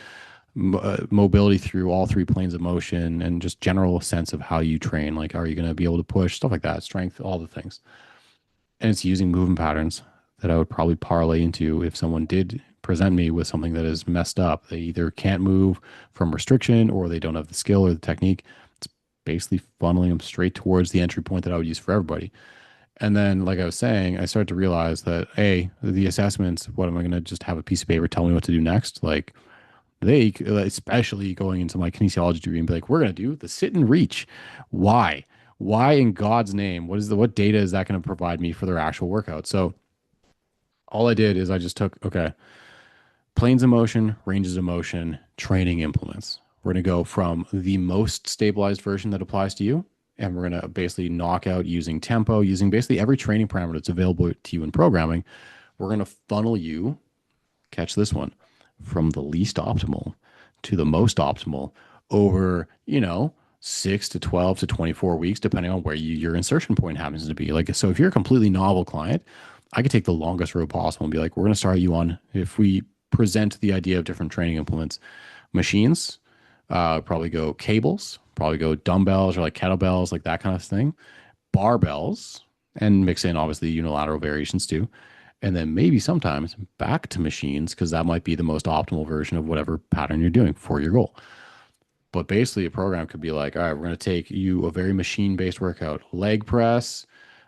mobility through all three planes of motion, and just general sense of how you train. Like, are you going to be able to push, stuff like that, strength, all the things. And it's using movement patterns that I would probably parlay into if someone did present me with something that is messed up. They either can't move from restriction or they don't have the skill or the technique. It's basically funneling them straight towards the entry point that I would use for everybody. And then, like I was saying, I started to realize that, A, the assessments, what am I going to just have a piece of paper tell me what to do next? Like, they, especially going into my kinesiology degree, and be like, we're going to do the sit and reach. Why? Why in God's name? What data is that going to provide me for their actual workout? So all I did is I just took, okay, planes of motion, ranges of motion, training implements. We're going to go from the most stabilized version that applies to you. And we're going to basically knock out using tempo, using basically every training parameter that's available to you in programming. We're going to funnel you, catch this one, from the least optimal to the most optimal over, 6 to 12 to 24 weeks, depending on where your insertion point happens to be. Like, so if you're a completely novel client, I could take the longest road possible and be like, we're going to start you on, if we present the idea of different training implements, machines, probably go cables, probably go dumbbells or like kettlebells, like that kind of thing, barbells, and mix in obviously unilateral variations too. And then maybe sometimes back to machines because that might be the most optimal version of whatever pattern you're doing for your goal. But basically, a program could be like, all right, we're going to take you a very machine based workout, leg press,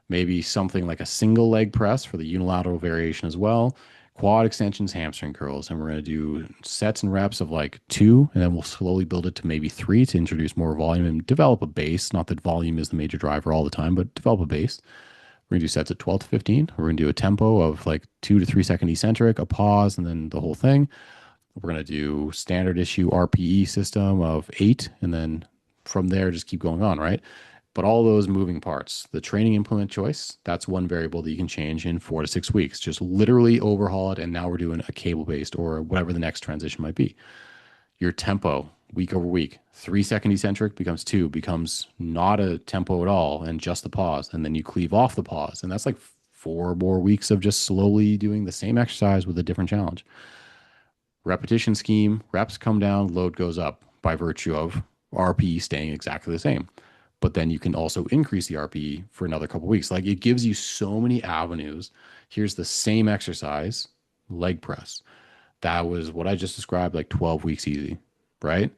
maybe something like a single leg press for the unilateral variation as well, quad extensions, hamstring curls. And we're going to do sets and reps of like two, and then we'll slowly build it to maybe three to introduce more volume and develop a base. Not that volume is the major driver all the time, but develop a base. We're going to do sets at 12 to 15. We're going to do a tempo of like 2 to 3 second eccentric, a pause, and then the whole thing. We're going to do standard issue RPE system of 8. And then from there, just keep going on, right? But all those moving parts, the training implement choice, that's one variable that you can change in 4 to 6 weeks. Just literally overhaul it. And now we're doing a cable based or whatever the next transition might be. Your tempo, week over week, 3 second eccentric becomes 2, becomes not a tempo at all and just the pause. And then you cleave off the pause. And that's like 4 more weeks of just slowly doing the same exercise with a different challenge. Repetition scheme, reps come down, load goes up by virtue of RPE staying exactly the same. But then you can also increase the RPE for another couple of weeks. Like, it gives you so many avenues. Here's the same exercise, leg press. That was what I just described, like 12 weeks easy, right?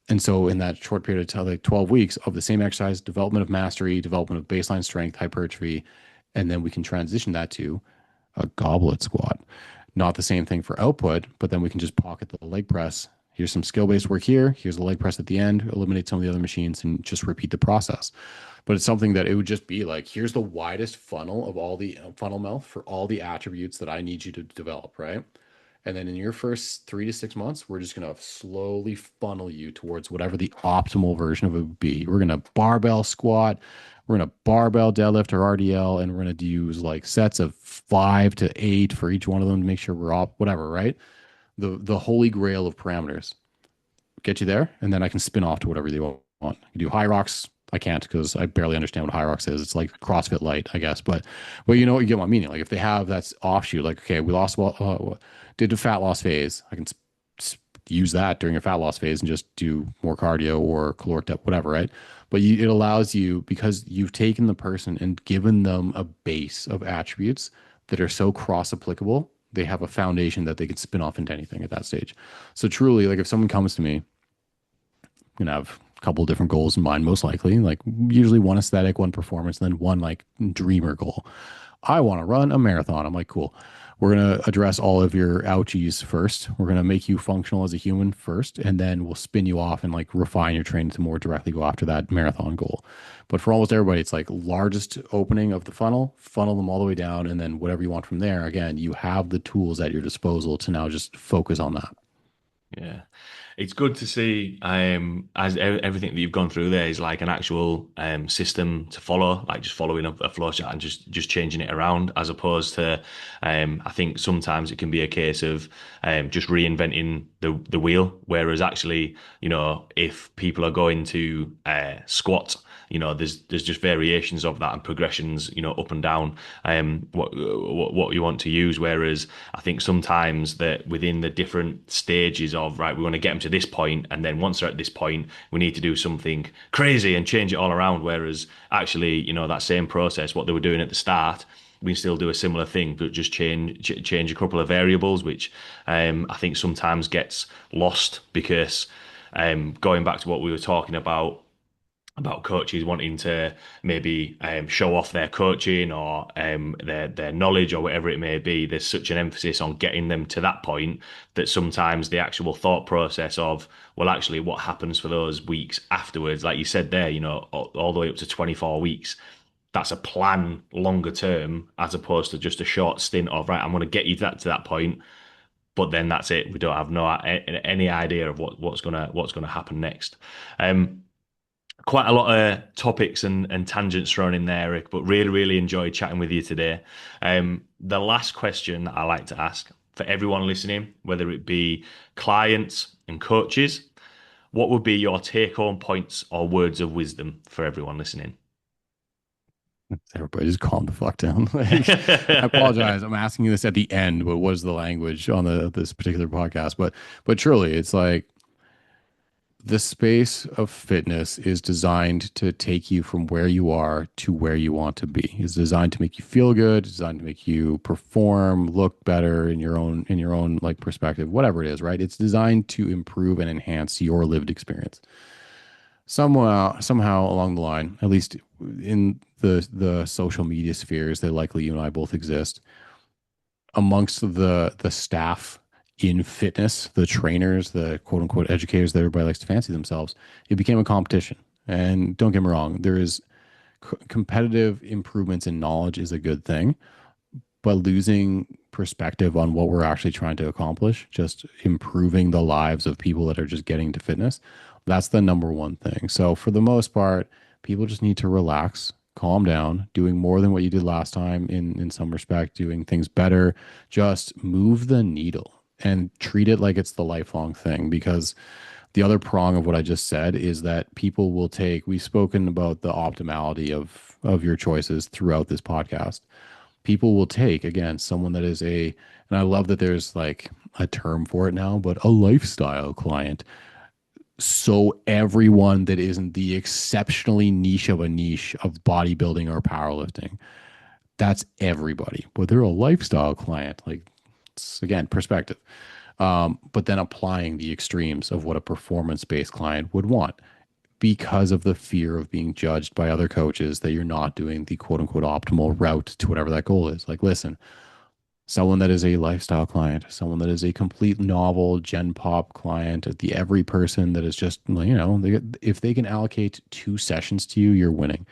And so in that short period of time, like 12 weeks of the same exercise, development of mastery, development of baseline strength, hypertrophy, and then we can transition that to a goblet squat. Not the same thing for output, but then we can just pocket the leg press. Here's some skill-based work here. Here's the leg press at the end, eliminate some of the other machines and just repeat the process. But it's something that it would just be like, here's the widest funnel of all the funnel mouth for all the attributes that I need you to develop, right? And then in your first 3 to 6 months, we're just going to slowly funnel you towards whatever the optimal version of it would be. We're going to barbell squat. We're going to barbell deadlift or RDL, and we're going to use like sets of 5 to 8 for each one of them to make sure we're all whatever, right? The holy grail of parameters. Get you there, and then I can spin off to whatever you want. I can do high rocks. I can't because I barely understand what high rocks is. It's like CrossFit light, I guess. But you know, you get my meaning. Like if they have that's offshoot, like okay, we lost did a fat loss phase. I can use that during a fat loss phase and just do more cardio or caloric depth, whatever, right? But it allows you because you've taken the person and given them a base of attributes that are so cross applicable. They have a foundation that they can spin off into anything at that stage. So truly, like if someone comes to me, I'm gonna have a couple of different goals in mind, most likely, like usually one aesthetic, one performance, and then one like dreamer goal. I want to run a marathon. I'm like, cool. We're going to address all of your ouchies first. We're going to make you functional as a human first, and then we'll spin you off and like refine your training to more directly go after that marathon goal. But for almost everybody, it's like largest opening of the funnel them all the way down, and then whatever you want from there. Again, you have the tools at your disposal to now just focus on that. Yeah. It's good to see everything that you've gone through there is like an actual system to follow, like just following a flow chart and just changing it around, as opposed to I think sometimes it can be a case of just reinventing the wheel, whereas actually, if people are going to squat, there's just variations of that and progressions, up and down, what you want to use. Whereas I think sometimes that within the different stages of, right, we want to get them to this point, and then once they're at this point, we need to do something crazy and change it all around. Whereas actually, that same process, what they were doing at the start, we can still do a similar thing, but just change a couple of variables, which I think sometimes gets lost because going back to what we were talking about coaches wanting to maybe show off their coaching or their knowledge or whatever it may be. There's such an emphasis on getting them to that point that sometimes the actual thought process of, well, actually, what happens for those weeks afterwards, like you said there, all the way up to 24 weeks. That's a plan longer term as opposed to just a short stint of, right, I'm going to get you to that point, but then that's it. We don't have any idea of what's gonna happen next. Um, Quite a lot of topics and tangents thrown in there, Eric, but really, really enjoyed chatting with you today. The last question that I like to ask for everyone listening, whether it be clients and coaches, what would be your take-home points or words of wisdom for everyone listening? Everybody just calm the fuck down. Like, I apologize. I'm asking you this at the end, but what is the language on this particular podcast? But truly, it's like the space of fitness is designed to take you from where you are to where you want to be. It's designed to make you feel good, it's designed to make you perform, look better in your own like perspective, whatever it is, right? It's designed to improve and enhance your lived experience. Somehow along the line, at least in the social media spheres that likely you and I both exist, amongst the staff in fitness, the trainers, the quote unquote educators that everybody likes to fancy themselves, it became a competition. And don't get me wrong, there is competitive improvements in knowledge is a good thing, but losing perspective on what we're actually trying to accomplish, just improving the lives of people that are just getting to fitness, that's the number one thing. So for the most part, people just need to relax, calm down, doing more than what you did last time in some respect, doing things better, just move the needle and treat it like it's the lifelong thing. Because the other prong of what I just said is that people will take, we've spoken about the optimality of your choices throughout this podcast. People will take, again, someone that is and I love that there's like a term for it now, but a lifestyle client. So everyone that isn't the exceptionally niche of a niche of bodybuilding or powerlifting, that's everybody. But they're a lifestyle client. Like, it's, again, perspective. But then applying the extremes of what a performance-based client would want because of the fear of being judged by other coaches that you're not doing the quote unquote optimal route to whatever that goal is. Like, listen, someone that is a lifestyle client, someone that is a complete novel gen pop client, the every person that is just, if they can allocate 2 sessions to you, you're winning.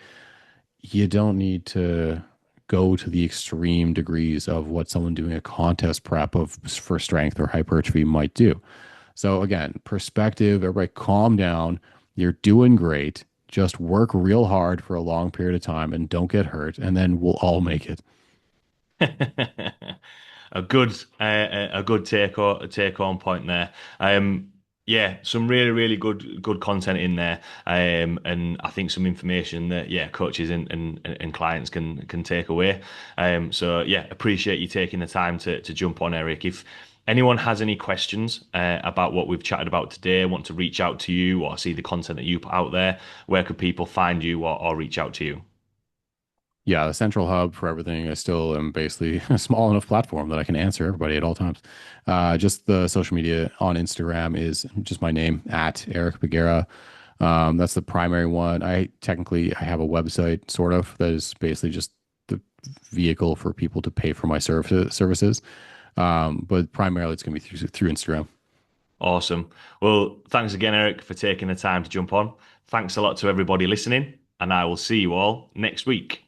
You don't need to go to the extreme degrees of what someone doing a contest prep of for strength or hypertrophy might do. So again, perspective, everybody calm down. You're doing great. Just work real hard for a long period of time and don't get hurt, and then we'll all make it. A good take home point there. Yeah, some really really good content in there, and I think some information that coaches and clients can take away. So yeah, appreciate you taking the time to jump on, Eric. If anyone has any questions about what we've chatted about today, want to reach out to you or see the content that you put out there, where could people find you or reach out to you? Yeah, the central hub for everything. I still am basically a small enough platform that I can answer everybody at all times. Just the social media on Instagram is just my name at Eric Bugera. That's the primary one. I have a website sort of that is basically just the vehicle for people to pay for my services. But primarily it's going to be through Instagram. Awesome. Well, thanks again, Eric, for taking the time to jump on. Thanks a lot to everybody listening, and I will see you all next week.